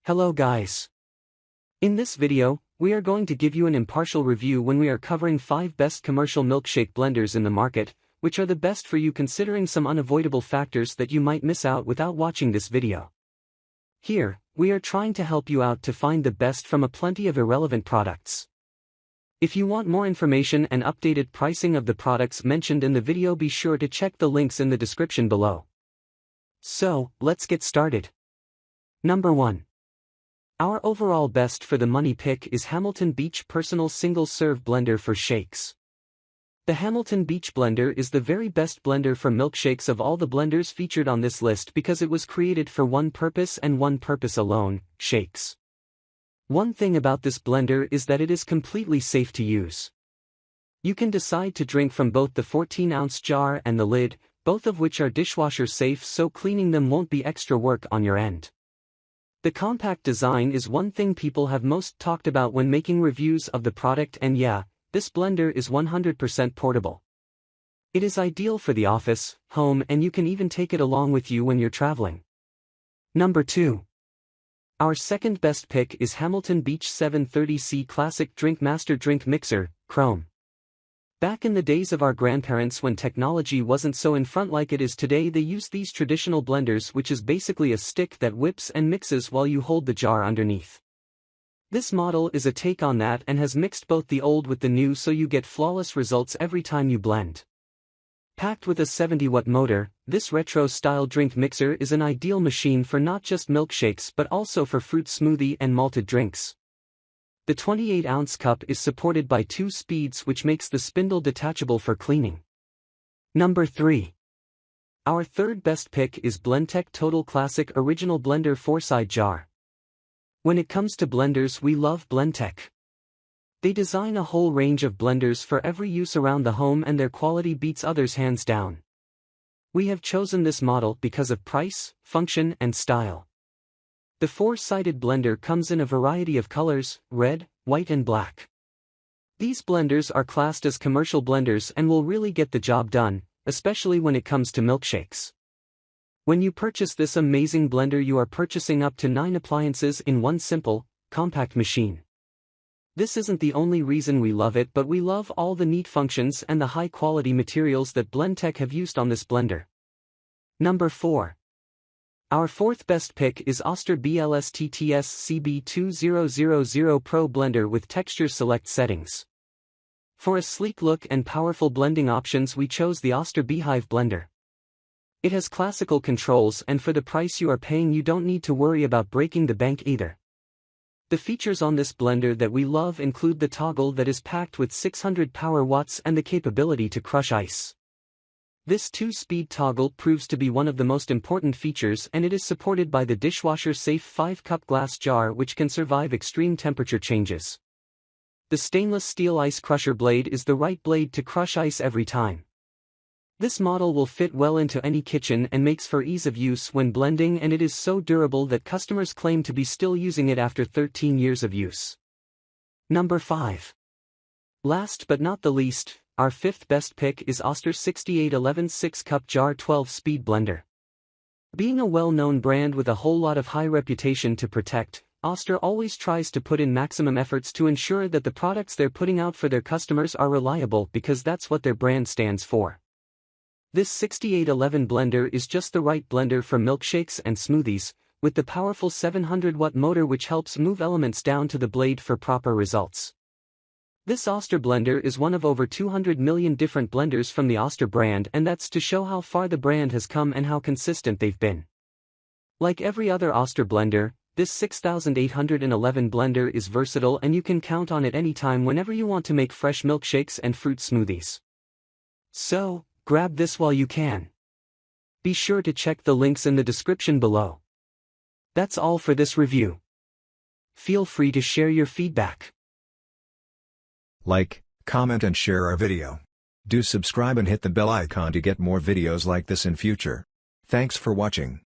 Hello guys. In this video, we are going to give you an impartial review when we are covering 5 best commercial milkshake blenders in the market, which are the best for you considering some unavoidable factors that you might miss out without watching this video. Here, we are trying to help you out to find the best from a plenty of irrelevant products. If you want more information and updated pricing of the products mentioned in the video, be sure to check the links in the description below. So, let's get started. Number 1. Our overall best for the money pick is Hamilton Beach Personal Single Serve Blender for Shakes. The Hamilton Beach Blender is the very best blender for milkshakes of all the blenders featured on this list because it was created for one purpose and one purpose alone: shakes. One thing about this blender is that it is completely safe to use. You can decide to drink from both the 14-ounce jar and the lid, both of which are dishwasher safe, so cleaning them won't be extra work on your end. The compact design is one thing people have most talked about when making reviews of the product, and yeah, this blender is 100% portable. It is ideal for the office, home, and you can even take it along with you when you're traveling. Number 2. Our second best pick is Hamilton Beach 730C Classic DrinkMaster Drink Mixer, Chrome. Back in the days of our grandparents when technology wasn't so in front like it is today, they used these traditional blenders, which is basically a stick that whips and mixes while you hold the jar underneath. This model is a take on that and has mixed both the old with the new, so you get flawless results every time you blend. Packed with a 70-watt motor, this retro-style drink mixer is an ideal machine for not just milkshakes but also for fruit smoothie and malted drinks. The 28-ounce cup is supported by 2 speeds, which makes the spindle detachable for cleaning. Number 3. Our third best pick is Blendtec Total Classic Original Blender Fourside Jar. When it comes to blenders, we love Blendtec. They design a whole range of blenders for every use around the home, and their quality beats others hands down. We have chosen this model because of price, function, and style. The 4-sided blender comes in a variety of colors: red, white, and black. These blenders are classed as commercial blenders and will really get the job done, especially when it comes to milkshakes. When you purchase this amazing blender, you are purchasing up to 9 appliances in one simple, compact machine. This isn't the only reason we love it, but we love all the neat functions and the high-quality materials that Blendtec have used on this blender. Number 4. Our fourth best pick is Oster BLSTTS CB2000 Pro Blender with Texture Select settings. For a sleek look and powerful blending options, we chose the Oster Beehive blender. It has classical controls, and for the price you are paying, you don't need to worry about breaking the bank either. The features on this blender that we love include the toggle that is packed with 600 power watts and the capability to crush ice. This 2-speed toggle proves to be one of the most important features, and it is supported by the dishwasher-safe 5-cup glass jar, which can survive extreme temperature changes. The stainless steel ice crusher blade is the right blade to crush ice every time. This model will fit well into any kitchen and makes for ease of use when blending, and it is so durable that customers claim to be still using it after 13 years of use. Number 5. Last but not the least, our fifth best pick is Oster 6811 6-cup jar 12-speed blender. Being a well-known brand with a whole lot of high reputation to protect, Oster always tries to put in maximum efforts to ensure that the products they're putting out for their customers are reliable, because that's what their brand stands for. This 6811 blender is just the right blender for milkshakes and smoothies, with the powerful 700-watt motor which helps move elements down to the blade for proper results. This Oster blender is one of over 200 million different blenders from the Oster brand, and that's to show how far the brand has come and how consistent they've been. Like every other Oster blender, this 6811 blender is versatile, and you can count on it anytime whenever you want to make fresh milkshakes and fruit smoothies. So, grab this while you can. Be sure to check the links in the description below. That's all for this review. Feel free to share your feedback. Like, comment and share our video. Do subscribe and hit the bell icon to get more videos like this in future. Thanks for watching.